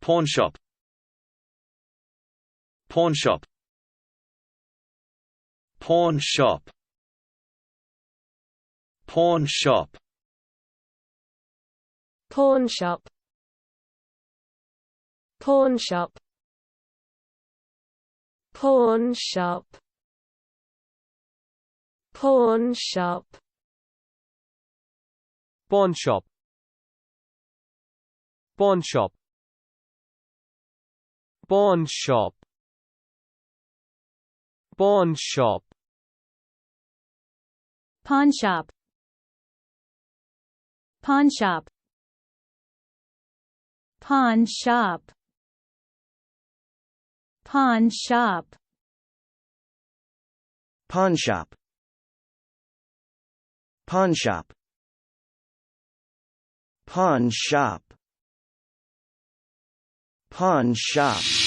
pawn shop, pawn shop, pawn shop, pawn shop, pawn shop, pawn shop, pawn shop, pawn shop, pawn shop, pawn shop, pawn shop, pawn shop, pawn shop, pawn shop, pawn shop, pawn shop, pawn shop, pawn shop, pawn shop, pawn shop.